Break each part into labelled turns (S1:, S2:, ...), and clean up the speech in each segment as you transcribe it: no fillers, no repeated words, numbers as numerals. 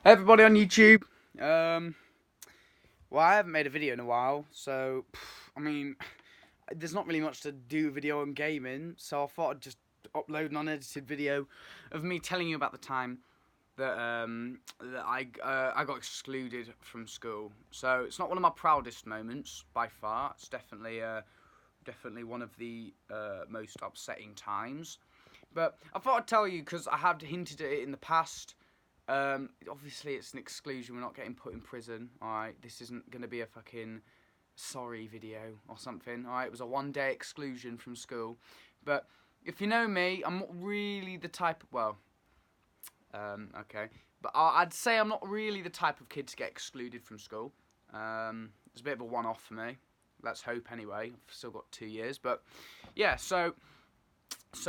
S1: Hey everybody on YouTube. Well, I haven't made a video in a while, so I mean, there's not really much to do video on gaming, so I thought I'd just upload an unedited video of me telling you about the time that I got excluded from school. So it's not one of my proudest moments by far. It's definitely one of the most upsetting times. But I thought I'd tell you because I had hinted at it in the past. Obviously, it's an exclusion. We're not getting put in prison. Alright, this isn't going to be a fucking sorry video or something. Alright, it was a 1 day exclusion from school. But if you know me, I'm not really the type. Okay. But I'd say I'm not really the type of kid to get excluded from school. It's a bit of a one-off for me. Let's hope anyway. I've still got 2 years. But yeah, so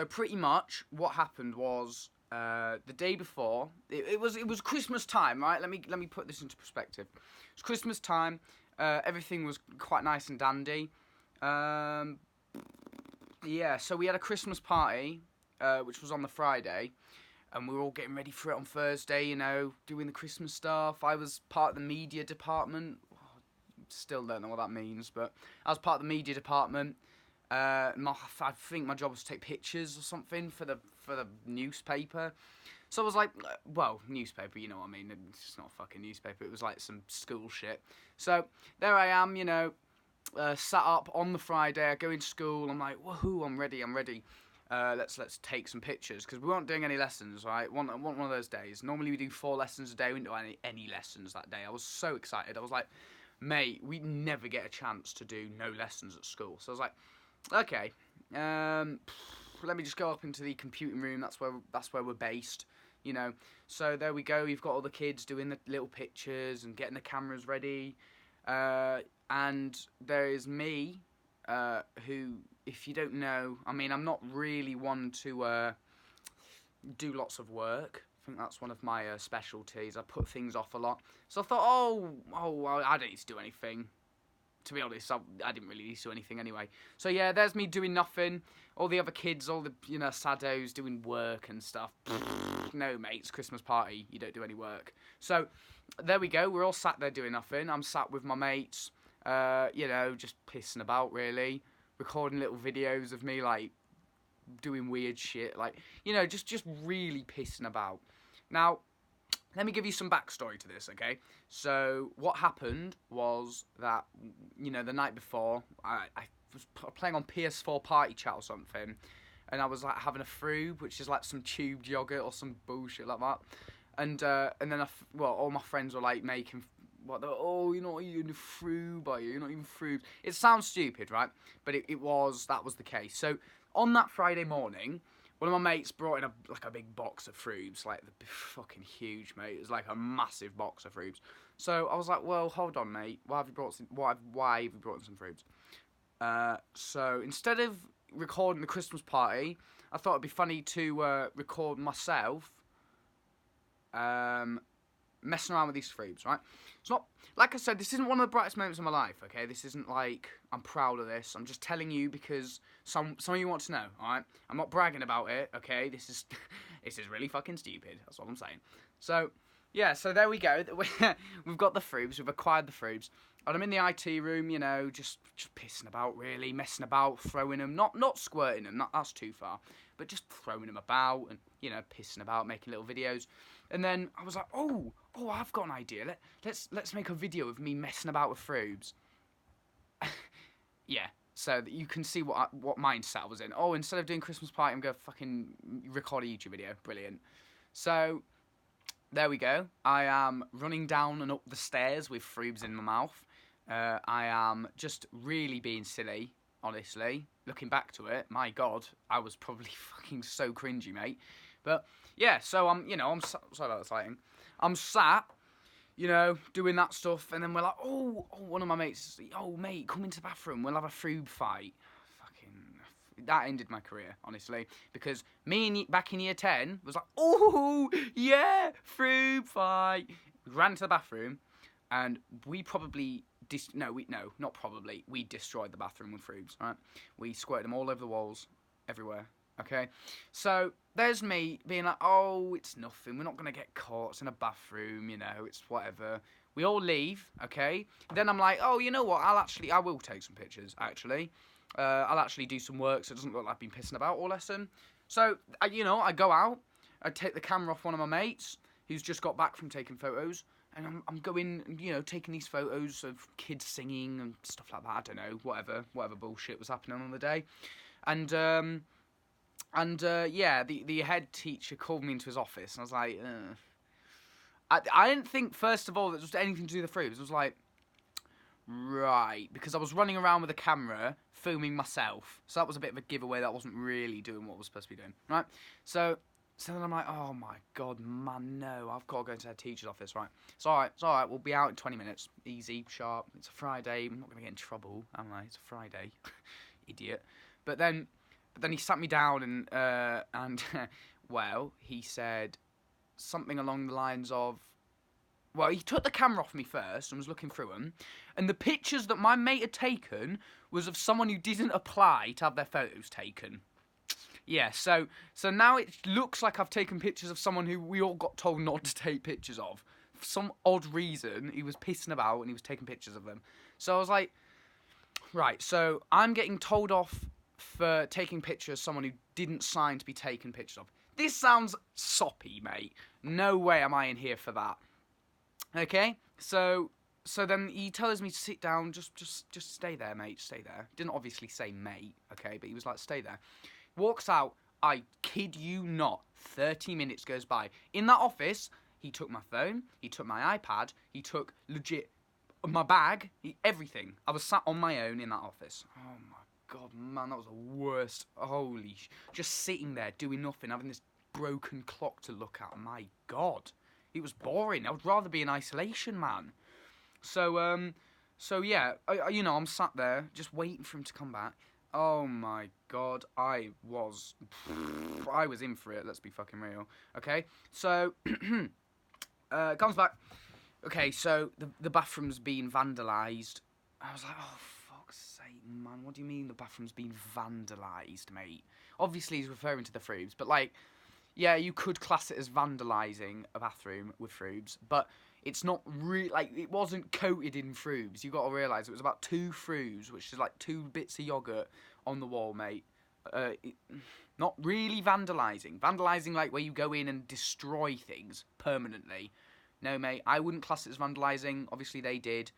S1: pretty much what happened was the day before, it was Christmas time, right? Let me put this into perspective. It's Christmas time. Everything was quite nice and dandy. Yeah, so we had a Christmas party, which was on the Friday, and we were all getting ready for it on Thursday. You know, doing the Christmas stuff. I was part of the media department. Still don't know what that means, but I was part of the media department. I think my job was to take pictures or something for the newspaper. So I was like, well, newspaper, you know what I mean? It's not a fucking newspaper. It was like some school shit. So there I am, you know, sat up on the Friday. I go into school. I'm like, woohoo! I'm ready. Let's take some pictures because we weren't doing any lessons, right? One of those days. Normally we do 4 lessons a day. We didn't do any lessons that day. I was so excited. I was like, mate, we never get a chance to do no lessons at school. So I was like, okay, let me just go up into the computing room. That's where we're based, you know. So there we go. You've got all the kids doing the little pictures and getting the cameras ready, and there is me, who, if you don't know, I mean, I'm not really one to do lots of work. I think that's one of my specialties. I put things off a lot. So I thought, well, I don't need to do anything. To be honest, I didn't really need to do anything anyway. So yeah, there's me doing nothing. All the other kids, all the, you know, saddos doing work and stuff. No, mate, it's Christmas party. You don't do any work. So there we go. We're all sat there doing nothing. I'm sat with my mates, you know, just pissing about really, recording little videos of me like doing weird shit, like, you know, just really pissing about. Now, let me give you some backstory to this, okay? So, what happened was that, you know, the night before, I was playing on PS4 Party Chat or something, and I was, like, having a froob, which is, like, some tubed yogurt or some bullshit like that. And then, all my friends were, like, making, oh, you're not eating a froob, are you? You're not even froob. It sounds stupid, right? But that was the case. So, on that Friday morning, one of my mates brought in a big box of Froobs, like fucking huge, mate. It was like a massive box of Froobs. So I was like, well, hold on, mate. Why have you brought in some Froobs? So instead of recording the Christmas party, I thought it'd be funny to record myself messing around with these Froobs, right? It's not, like I said, this isn't one of the brightest moments of my life, okay? This isn't like, I'm proud of this. I'm just telling you because some of you want to know, alright? I'm not bragging about it, okay? This is really fucking stupid. That's what I'm saying. So, yeah, so there we go. We've got the Froobs. We've acquired the Froobs. And I'm in the IT room, you know, just pissing about, really, messing about, throwing them, not squirting them, that's too far, but just throwing them about and, you know, pissing about, making little videos. And then I was like, oh, I've got an idea. Let's make a video of me messing about with Froobs. Yeah, so that you can see what mindset I was in. Oh, instead of doing Christmas party, I'm going to fucking record a YouTube video. Brilliant. So there we go. I am running down and up the stairs with Froobs in my mouth. I am just really being silly, honestly. Looking back to it, my God, I was probably fucking so cringy, mate. But yeah, so I'm sorry about the lighting. I'm sat, you know, doing that stuff, and then we're like, oh, one of my mates, oh, mate, come into the bathroom, we'll have a Froob fight. Fucking, that ended my career, honestly, because back in year 10 was like, oh, yeah, Froob fight. We ran to the bathroom, and we probably, we destroyed the bathroom with Froobs, right? We squirted them all over the walls, everywhere. Okay, so there's me being like, oh, it's nothing. We're not gonna get caught. It's in a bathroom, it's whatever. We all leave, okay? Then I'm like, oh, you know what? I will take some pictures. Actually, I'll actually do some work so it doesn't look like I've been pissing about all lesson. So I go out. I take the camera off one of my mates who's just got back from taking photos. And I'm going, taking these photos of kids singing and stuff like that. I don't know, whatever bullshit was happening on the day. And the head teacher called me into his office. And I was like, I didn't think, first of all, that it was anything to do with the fruits. I was like, right. Because I was running around with a camera, filming myself. So that was a bit of a giveaway that I wasn't really doing what I was supposed to be doing. Right? So then I'm like, oh my God, man, no, I've got to go into the teacher's office, right? It's alright, we'll be out in 20 minutes. Easy, sharp, it's a Friday, I'm not going to get in trouble, am I? It's a Friday. Idiot. But then he sat me down and well, he said something along the lines of, well, he took the camera off me first and was looking through them, and the pictures that my mate had taken was of someone who didn't apply to have their photos taken. Yeah, so now it looks like I've taken pictures of someone who we all got told not to take pictures of. For some odd reason, he was pissing about and he was taking pictures of them. So I was like, right, so I'm getting told off for taking pictures of someone who didn't sign to be taken pictures of. This sounds soppy, mate. No way am I in here for that. Okay, so then he tells me to sit down, just stay there, mate, stay there. Didn't obviously say mate, okay, but he was like, stay there. Walks out, I kid you not, 30 minutes goes by. In that office, he took my phone, he took my iPad, he took legit my bag, everything. I was sat on my own in that office. Oh my God, man, that was the worst. Just sitting there doing nothing, having this broken clock to look at. My God, it was boring. I would rather be in isolation, man. So yeah, I'm sat there just waiting for him to come back. Oh my God, I was in for it, let's be fucking real. Okay, so, comes back. Okay, so the bathroom's been vandalised. I was like, oh, fuck's sake, man, what do you mean the bathroom's been vandalised, mate? Obviously he's referring to the frubes, but like, yeah, you could class it as vandalising a bathroom with frubes, but it's not really, like, it wasn't coated in frubes. You got to realise it was about 2 frubes, which is like 2 bits of yoghurt on the wall, mate. Not really vandalising. Vandalising, like, where you go in and destroy things permanently. No, mate, I wouldn't class it as vandalising. Obviously, they did.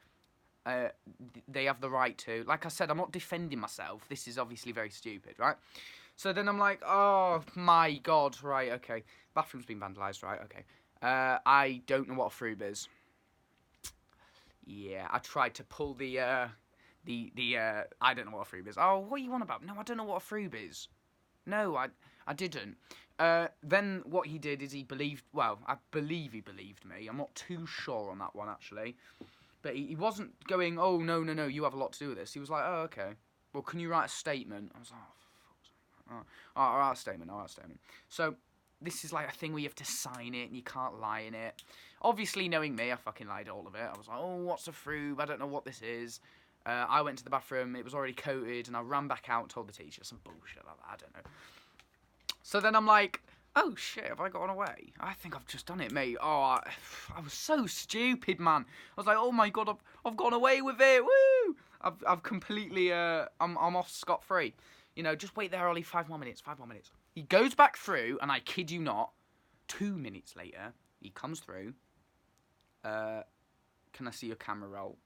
S1: They have the right to. Like I said, I'm not defending myself. This is obviously very stupid, right? So then I'm like, oh, my God, right, okay. Bathroom's been vandalised, right, okay. I don't know what a frube is. Yeah, I tried to pull the I don't know what a frube is. Oh, what are you on about? No, I don't know what a frube is. No, I didn't. Then what he did is I believe he believed me. I'm not too sure on that one, actually. But he wasn't going, oh, no, you have a lot to do with this. He was like, oh, okay. Well, can you write a statement? I was like, oh, fuck's sake. Oh, I'll write a statement. So this is like a thing where you have to sign it and you can't lie in it. Obviously, knowing me, I fucking lied all of it. I was like, oh, what's a frube? I don't know what this is. I went to the bathroom, it was already coated, and I ran back out and told the teacher some bullshit like that, I don't know. So then I'm like, oh shit, have I gone away? I think I've just done it, mate. Oh, I was so stupid, man. I was like, oh my God, I've gone away with it, woo! I've completely, I'm off scot-free. Just wait there, Ollie, 5 more minutes. He goes back through, and I kid you not, 2 minutes later, he comes through. Can I see your camera roll?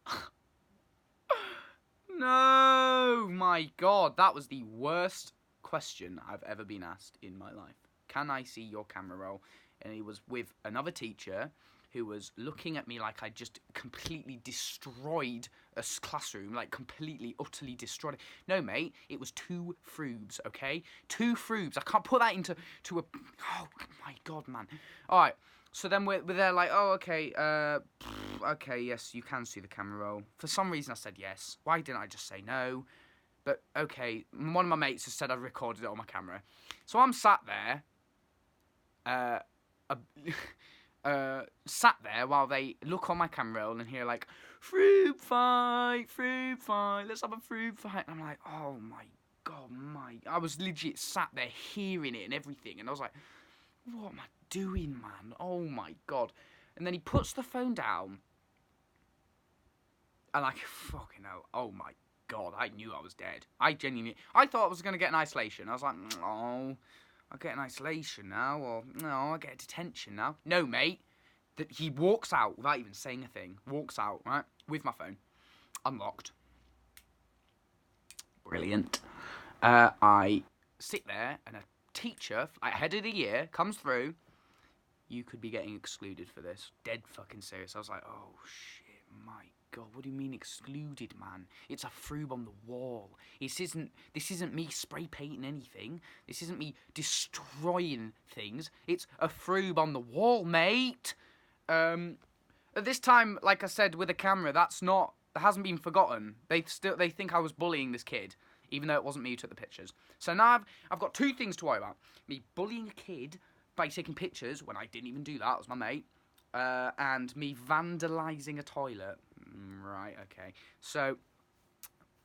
S1: No, my God, that was the worst question I've ever been asked in my life. Can I see your camera roll? And he was with another teacher who was looking at me like I just completely destroyed a classroom, like completely, utterly destroyed it. No, mate, it was 2 frubes, okay? 2 frubes. I can't put that into a... Oh, my God, man. All right. So then we're there like, oh, okay, okay, yes, you can see the camera roll. For some reason I said yes. Why didn't I just say no? But, okay, one of my mates has said I've recorded it on my camera. So I'm sat there while they look on my camera roll and hear like, frube fight, let's have a frube fight. And I'm like, oh my God, I was legit sat there hearing it and everything, and I was like, what am I doing, man? Oh my God. And then he puts the phone down, and I fucking hell, oh my God, I knew I was dead. I thought I was going to get an isolation. I was like, oh, I'll get an isolation now, or no, I'll get a detention now. No, mate. He walks out without even saying a thing. Walks out, right, with my phone. Unlocked. Brilliant. I sit there, and a teacher, like head of the year, comes through. You could be getting excluded for this. Dead fucking serious. I was like, oh shit, my God, what do you mean excluded, man? It's a froob on the wall. This isn't me spray painting anything. This isn't me destroying things. It's a froob on the wall, mate. At this time, like I said, with a camera, that hasn't been forgotten. They think I was bullying this kid, even though it wasn't me who took the pictures. So now I've got two things to worry about: me bullying a kid by taking pictures when I didn't even do that. It was my mate, and me vandalising a toilet. Right, okay. So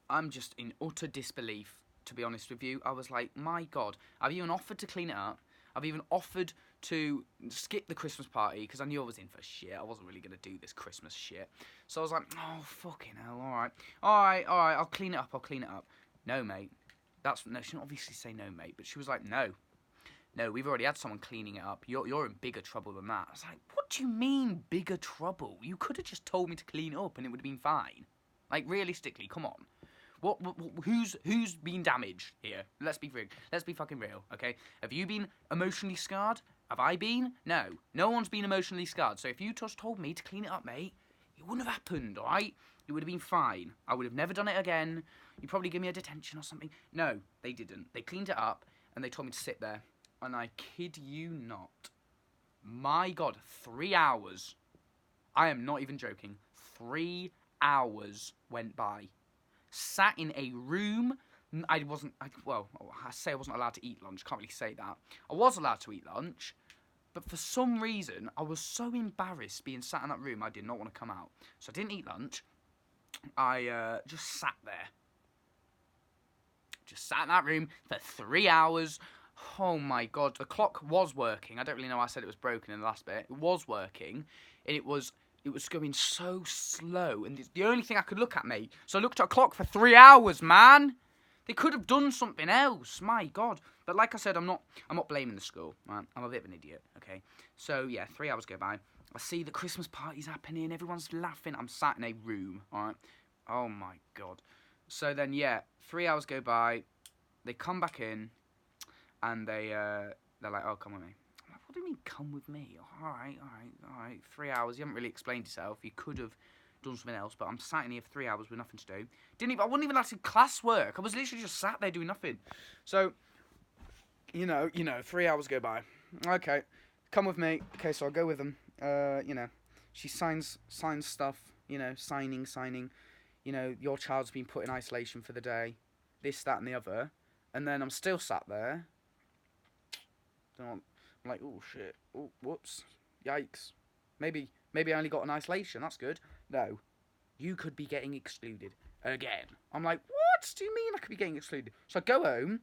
S1: I'm just in utter disbelief, to be honest with you. I was like, my God, I've even offered to clean it up. I've even offered to skip the Christmas party because I knew I was in for shit. I wasn't really going to do this Christmas shit. So I was like, oh, fucking hell, all right, I'll clean it up. No, mate. She didn't obviously say no, mate, but she was like, no, we've already had someone cleaning it up. You're in bigger trouble than that. I was like, what do you mean bigger trouble? You could have just told me to clean it up and it would have been fine. Like, realistically, come on. Who's been damaged here? Let's be fucking real, okay? Have you been emotionally scarred? Have I been? No one's been emotionally scarred. So if you just told me to clean it up, mate, it wouldn't have happened, alright? It would have been fine. I would have never done it again. You'd probably give me a detention or something. No, they didn't. They cleaned it up and they told me to sit there. And I kid you not. My God, 3 hours. I am not even joking. 3 hours went by. Sat in a room. I wasn't allowed to eat lunch. Can't really say that. I was allowed to eat lunch. But for some reason, I was so embarrassed being sat in that room, I did not want to come out. So I didn't eat lunch. I just sat there. Just sat in that room for 3 hours. Oh my God, the clock was working. I don't really know why I said it was broken in the last bit. It was working, and it was going so slow, and the only thing I could look at, mate. So I looked at a clock for 3 hours, man. They could have done something else, my God. But like I said, I'm not blaming the school, right? I'm a bit of an idiot, okay? So yeah, 3 hours go by. I see the Christmas party's happening. Everyone's laughing. I'm sat in a room, all right? Oh my God. So then, yeah, 3 hours go by. They come back in. And they're like, oh, come with me. I'm like, what do you mean, come with me? Oh, all right. 3 hours. You haven't really explained yourself. You could have done something else, but I'm sat in here for 3 hours with nothing to do. I wasn't even actually classwork. I was literally just sat there doing nothing. So, you know, 3 hours go by. Okay, come with me. Okay, so I'll go with them. She signs stuff. Signing. Your child's been put in isolation for the day. This, that, and the other. And then I'm still sat there. I'm like, oh shit, oh whoops, yikes. Maybe I only got an isolation. That's good. No, you could be getting excluded again. I'm like, what do you mean I could be getting excluded? So I go home.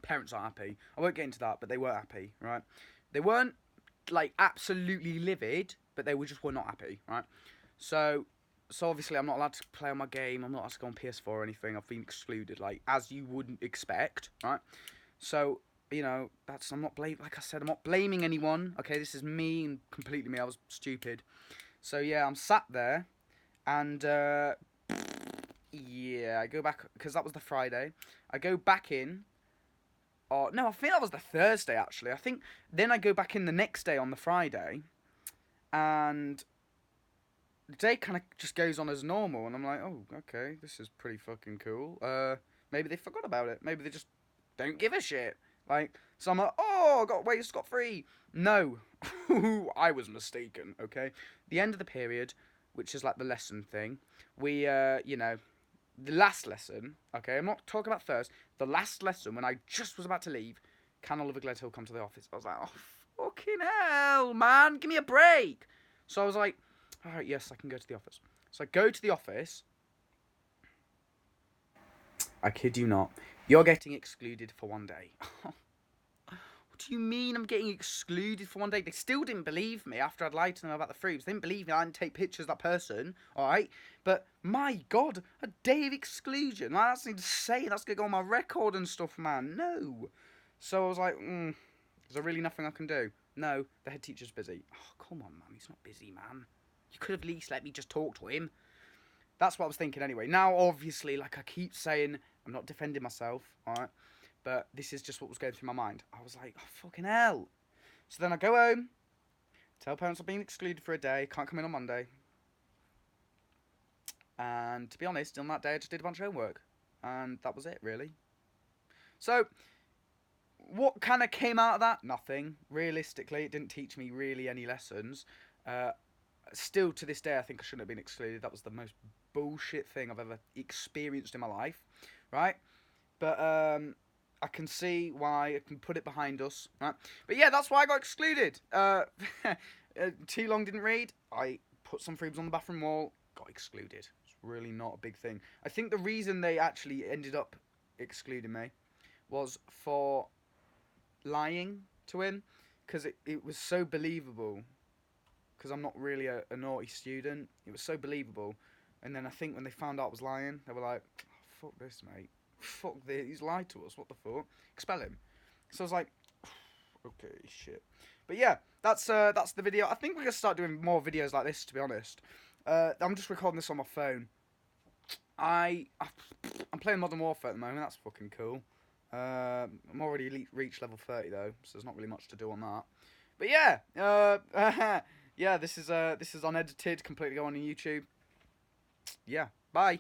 S1: Parents aren't happy. I won't get into that, but they were happy, right? They weren't like absolutely livid, but they were not happy, right? So obviously I'm not allowed to play on my game. I'm not allowed to go on PS4 or anything. I've been excluded, like as you wouldn't expect, right? So I'm not like I said, I'm not blaming anyone. Okay, this is me and completely me. I was stupid. So yeah, I'm sat there, and yeah, I go back because that was the Friday. I go back in. Oh no, I think that was the Thursday actually. I think then I go back in the next day on the Friday, and the day kind of just goes on as normal, and I'm like, oh, okay, this is pretty fucking cool. Maybe they forgot about it. Maybe they just don't give a shit. Like, so I'm like, oh, I got away scot-free. No, I was mistaken, okay? The end of the period, which is like the lesson thing, we, the last lesson, okay, I'm not talking about first, the last lesson, when I just was about to leave, can Oliver Gledhill come to the office? I was like, oh, fucking hell, man, give me a break. So I was like, all right, yes, I can go to the office. So I go to the office. I kid you not. You're getting excluded for one day. What do you mean I'm getting excluded for one day? They still didn't believe me after I'd lied to them about the fruits. They didn't believe me I didn't take pictures of that person, alright? But, my God, a day of exclusion. Like, that's insane. That's going to go on my record and stuff, man. No. So I was like, is there really nothing I can do? No, the head teacher's busy. Oh, come on, man. He's not busy, man. You could have at least let me just talk to him. That's what I was thinking anyway. Now, obviously, like I keep saying, I'm not defending myself, alright? But this is just what was going through my mind. I was like, oh, fucking hell. So then I go home, tell parents I'm being excluded for a day, can't come in on Monday. And to be honest, on that day I just did a bunch of homework. And that was it, really. So, what kind of came out of that? Nothing. Realistically, it didn't teach me really any lessons. Still, to this day, I think I shouldn't have been excluded. That was the most bullshit thing I've ever experienced in my life. Right? But, I can see why. I can put it behind us, right? But yeah, that's why I got excluded. Too long didn't read. I put some freebies on the bathroom wall. Got excluded. It's really not a big thing. I think the reason they actually ended up excluding me was for lying to him, because it was so believable. Because I'm not really a naughty student. It was so believable. And then I think when they found out I was lying, they were like, oh, fuck this, mate. Fuck this, he's lied to us, what the fuck? Expel him. So I was like, okay, shit. But yeah, that's the video. I think we're going to start doing more videos like this, to be honest. I'm just recording this on my phone. I'm playing Modern Warfare at the moment, that's fucking cool. I'm already reached level 30 though, so there's not really much to do on that. But yeah, yeah, this is unedited, completely going on YouTube. Yeah, bye.